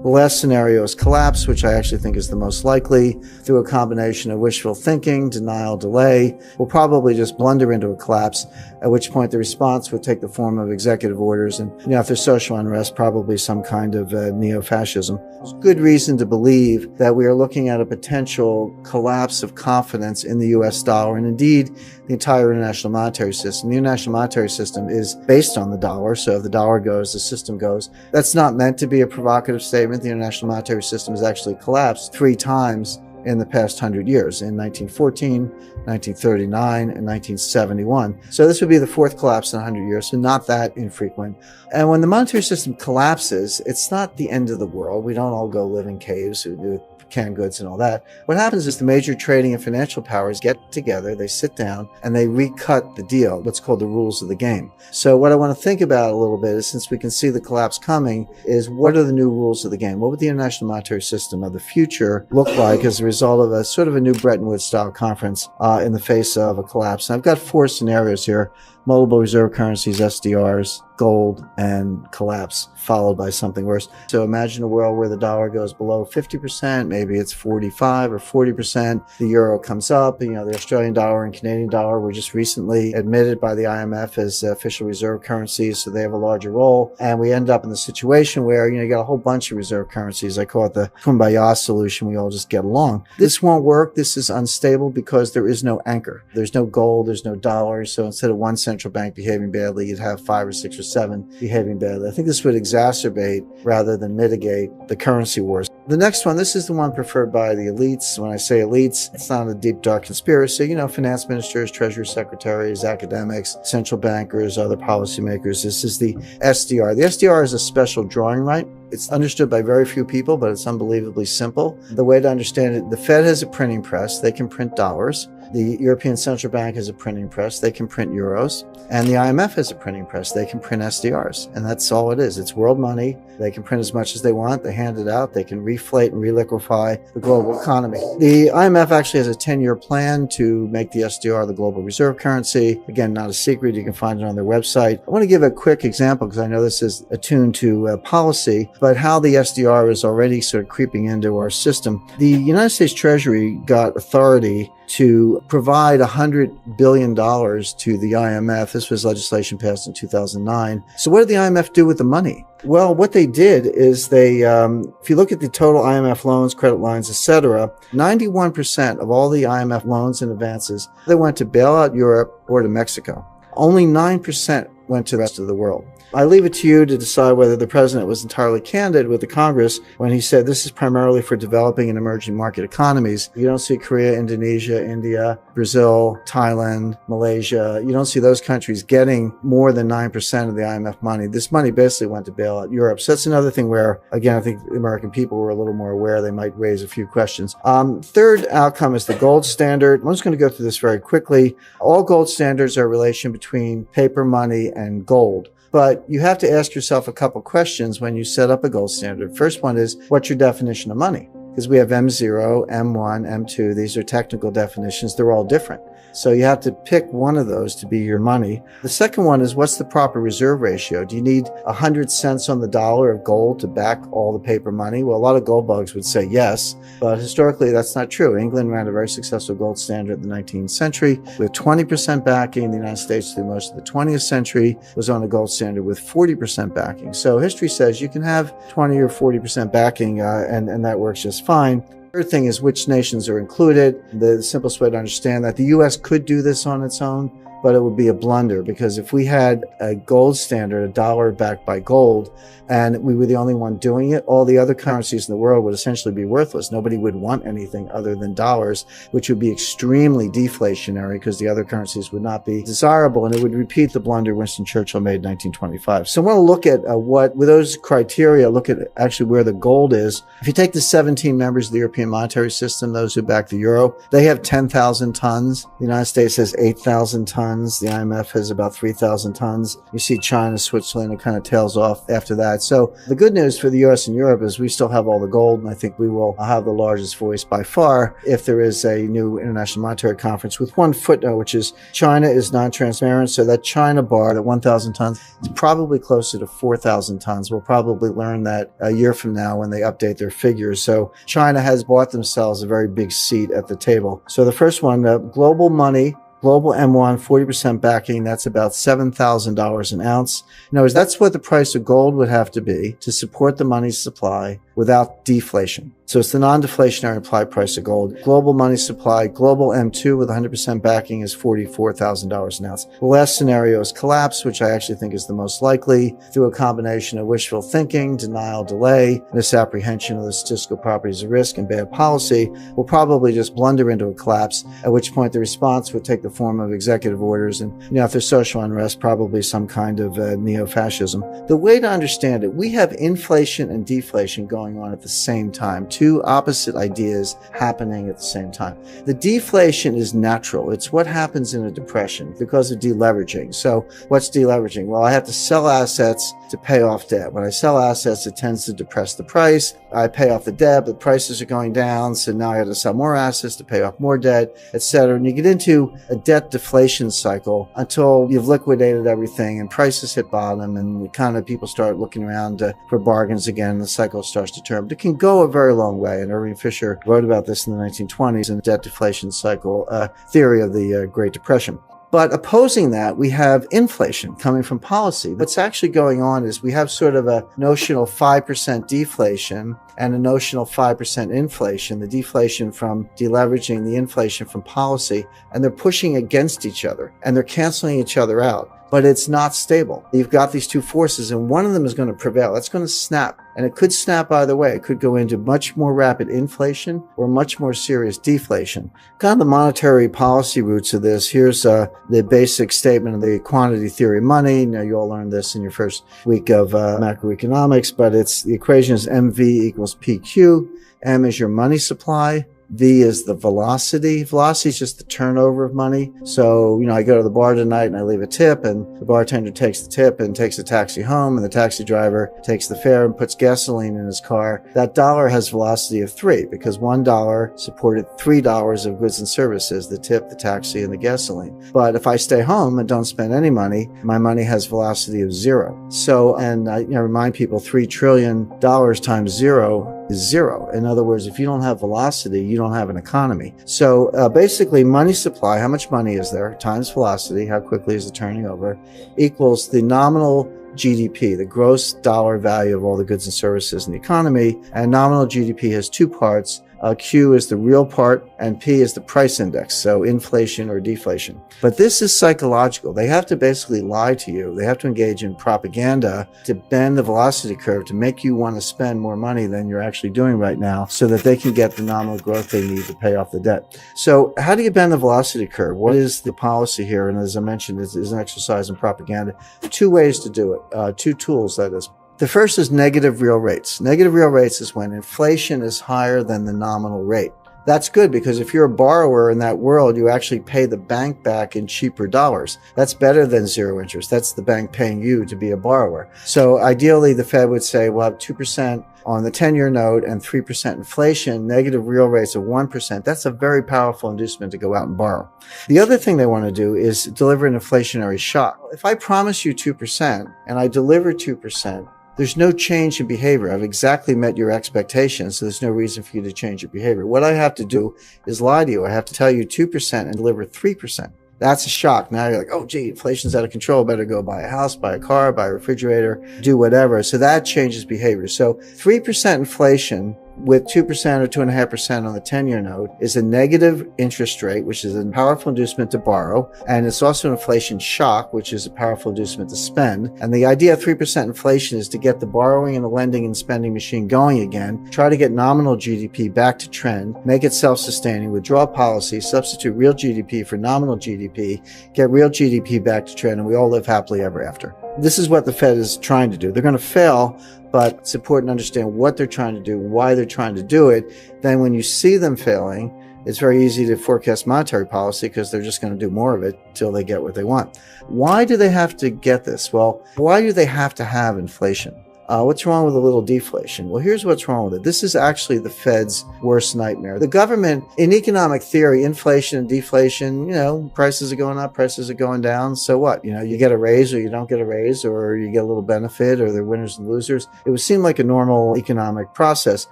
The last scenario is collapse, which I actually think is the most likely. Through a combination of wishful thinking, denial, delay, we'll probably just blunder into a collapse, at which point the response would take the form of executive orders and, if there's social unrest, probably some kind of neo-fascism. There's good reason to believe that we are looking at a potential collapse of confidence in the US dollar and indeed the entire international monetary system. The international monetary system is based on the dollar, so if the dollar goes, the system goes. That's not meant to be a provocative statement. The international monetary system has actually collapsed 3 times in the past 100 years, in 1914, 1939, and 1971. So this would be the 4th collapse in 100 years, so not that infrequent. And when the monetary system collapses, it's not the end of the world. We don't all go live in caves with canned goods and all that. What happens is the major trading and financial powers get together, they sit down, and they recut the deal, what's called the rules of the game. So what I want to think about a little bit is, since we can see the collapse coming, is what are the new rules of the game? What would the international monetary system of the future look like as a result of a sort of a new Bretton Woods style conference in the face of a collapse? And I've got 4 scenarios here: multiple reserve currencies, SDRs, gold, and collapse, followed by something worse. So imagine a world where the dollar goes below 50%, maybe it's 45 or 40%. The euro comes up, the Australian dollar and Canadian dollar were just recently admitted by the IMF as official reserve currencies, so they have a larger role. And we end up in the situation where, you got a whole bunch of reserve currencies. I call it the kumbaya solution. We all just get along. This won't work. This is unstable because there is no anchor. There's no gold, there's no dollars. So instead of one central bank behaving badly, you'd have 5 or 6 or 7 behaving badly. I think this would exacerbate rather than mitigate the currency wars. The next one, this is the one preferred by the elites. When I say elites, it's not a deep, dark conspiracy. Finance ministers, treasury secretaries, academics, central bankers, other policymakers. This is the SDR. The SDR is a special drawing right. It's understood by very few people, but it's unbelievably simple. The way to understand it, the Fed has a printing press. They can print dollars. The European Central Bank has a printing press. They can print euros. And the IMF has a printing press. They can print SDRs. And that's all it is. It's world money. They can print as much as they want. They hand it out. They can reflate and reliquefy the global economy. The IMF actually has a 10-year plan to make the SDR the global reserve currency. Again, not a secret. You can find it on their website. I want to give a quick example because I know this is attuned to policy, but how the SDR is already sort of creeping into our system. The United States Treasury got authority to provide $100 billion to the IMF. This was legislation passed in 2009. So what did the IMF do with the money? Well, what they did is they, if you look at the total IMF loans, credit lines, etc., 91% of all the IMF loans and advances, they went to bail out Europe or to Mexico. Only 9% went to the rest of the world. I leave it to you to decide whether the president was entirely candid with the Congress when he said this is primarily for developing and emerging market economies. You don't see Korea, Indonesia, India, Brazil, Thailand, Malaysia. You don't see those countries getting more than 9% of the IMF money. This money basically went to bail out Europe. So that's another thing where, again, I think the American people were a little more aware. They might raise a few questions. Third outcome is the gold standard. I'm just going to go through this very quickly. All gold standards are a relation between paper money and gold. But you have to ask yourself a couple questions when you set up a gold standard. First one is, what's your definition of money? Because we have M0, M1, M2. These are technical definitions. They're all different. So you have to pick one of those to be your money. The second one is, what's the proper reserve ratio? Do you need 100 cents on the dollar of gold to back all the paper money? Well, a lot of gold bugs would say yes, but historically that's not true. England ran a very successful gold standard in the 19th century with 20% backing. The United States, through most of the 20th century, was on a gold standard with 40% backing. So history says you can have 20 or 40% backing, and that works just fine. Third thing is which nations are included. The simplest way to understand that, the U.S. could do this on its own, but it would be a blunder, because if we had a gold standard, a dollar backed by gold, and we were the only one doing it, all the other currencies in the world would essentially be worthless. Nobody would want anything other than dollars, which would be extremely deflationary because the other currencies would not be desirable, and it would repeat the blunder Winston Churchill made in 1925. So I want to look at with those criteria, look at actually where the gold is. If you take the 17 members of the European monetary system, those who back the euro, they have 10,000 tons. The United States has 8,000 tons. tons. The IMF has about 3,000 tons. You see China, Switzerland, it kind of tails off after that. So the good news for the US and Europe is we still have all the gold, and I think we will have the largest voice by far if there is a new International Monetary Conference, with one footnote, which is China is non-transparent. So that China bar, that 1,000 tons, is probably closer to 4,000 tons. We'll probably learn that a year from now when they update their figures. So China has bought themselves a very big seat at the table. So the first one, global money, global M1, 40% backing, that's about $7,000 an ounce. In other words, that's what the price of gold would have to be to support the money supply without deflation. So it's the non-deflationary implied price of gold. Global money supply, global M2 with 100% backing is $44,000 an ounce. The last scenario is collapse, which I actually think is the most likely through a combination of wishful thinking, denial, delay, misapprehension of the statistical properties of risk, and bad policy. We'll probably just blunder into a collapse, at which point the response would take the form of executive orders. And, if there's social unrest, probably some kind of neo-fascism. The way to understand it, we have inflation and deflation going on at the same time. Two opposite ideas happening at the same time. The deflation is natural. It's what happens in a depression because of deleveraging. So what's deleveraging? Well, I have to sell assets to pay off debt. When I sell assets, it tends to depress the price. I pay off the debt, the prices are going down. So now I have to sell more assets to pay off more debt, etc. And you get into a debt deflation cycle until you've liquidated everything and prices hit bottom and kind of people start looking around for bargains again. And the cycle starts to turn. But it can go a very long way. And Irving Fisher wrote about this in the 1920s in the debt deflation cycle theory of the Great Depression. But opposing that, we have inflation coming from policy. What's actually going on is we have sort of a notional 5% deflation and a notional 5% inflation, the deflation from deleveraging, the inflation from policy, and they're pushing against each other and they're canceling each other out. But it's not stable. You've got these two forces and one of them is going to prevail. It's going to snap, and it could snap either way. It could go into much more rapid inflation or much more serious deflation. Kind of the monetary policy roots of this. Here's the basic statement of the quantity theory of money. Now you all learned this in your first week of macroeconomics, but the equation is MV equals PQ. M is your money supply. V is the velocity. Velocity is just the turnover of money. So, I go to the bar tonight and I leave a tip, and the bartender takes the tip and takes a taxi home, and the taxi driver takes the fare and puts gasoline in his car. That dollar has velocity of 3 because $1 supported $3 of goods and services, the tip, the taxi, and the gasoline. But if I stay home and don't spend any money, my money has velocity of 0. So, and I remind people, $3 trillion times 0 is 0. In other words, if you don't have velocity, you don't have an economy. So basically, money supply, how much money is there, times velocity, how quickly is it turning over, equals the nominal GDP, the gross dollar value of all the goods and services in the economy. And nominal GDP has two parts. Q is the real part, and P is the price index, so inflation or deflation. But this is psychological. They have to basically lie to you. They have to engage in propaganda to bend the velocity curve to make you want to spend more money than you're actually doing right now so that they can get the nominal growth they need to pay off the debt. So how do you bend the velocity curve? What is the policy here? And as I mentioned, it is an exercise in propaganda. Two ways to do it, two tools, that is. The first is negative real rates. Negative real rates is when inflation is higher than the nominal rate. That's good because if you're a borrower in that world, you actually pay the bank back in cheaper dollars. That's better than 0 interest. That's the bank paying you to be a borrower. So ideally, the Fed would say we'll have 2% on the 10-year note and 3% inflation, negative real rates of 1%. That's a very powerful inducement to go out and borrow. The other thing they want to do is deliver an inflationary shock. If I promise you 2% and I deliver 2%, there's no change in behavior. I've exactly met your expectations, so there's no reason for you to change your behavior. What I have to do is lie to you. I have to tell you 2% and deliver 3%. That's a shock. Now you're like, oh, gee, inflation's out of control. Better go buy a house, buy a car, buy a refrigerator, do whatever. So that changes behavior. So 3% inflation with 2% or 2.5% on the 10-year note is a negative interest rate, which is a powerful inducement to borrow. And it's also an inflation shock, which is a powerful inducement to spend. And the idea of 3% inflation is to get the borrowing and the lending and spending machine going again, try to get nominal GDP back to trend, make it self-sustaining, withdraw policy, substitute real GDP for nominal GDP, get real GDP back to trend, and we all live happily ever after. This is what the Fed is trying to do. They're going to fail, but it's important to understand what they're trying to do, why they're trying to do it. Then when you see them failing, It's very easy to forecast monetary policy because they're just going to do more of it till they get what they want. Why do they have to get this? Well, why do they have to have inflation? What's wrong with a little deflation? Well, here's what's wrong with it. This is actually the Fed's worst nightmare. The government, in economic theory, inflation and deflation, prices are going up, prices are going down. So what? You get a raise or you don't get a raise, or you get a little benefit, or they're winners and losers. It would seem like a normal economic process.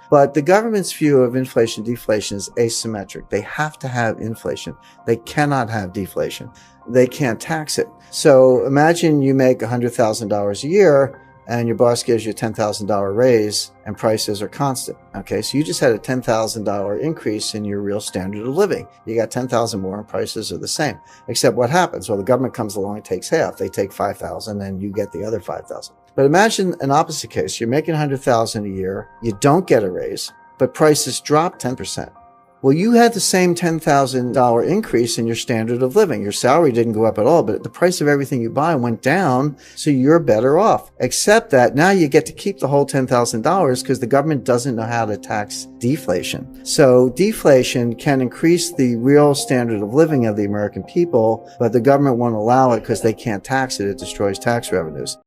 But the government's view of inflation, deflation is asymmetric. They have to have inflation. They cannot have deflation. They can't tax it. So imagine you make $100,000 a year, and your boss gives you a $10,000 raise and prices are constant. Okay, so you just had a $10,000 increase in your real standard of living. You got $10,000 more and prices are the same. Except what happens? Well, the government comes along and takes half. They take $5,000 and you get the other $5,000. But imagine an opposite case. You're making $100,000 a year. You don't get a raise, but prices drop 10%. Well, you had the same $10,000 increase in your standard of living. Your salary didn't go up at all, but the price of everything you buy went down, so you're better off. Except that now you get to keep the whole $10,000 because the government doesn't know how to tax deflation. So deflation can increase the real standard of living of the American people, but the government won't allow it because they can't tax it. It destroys tax revenues.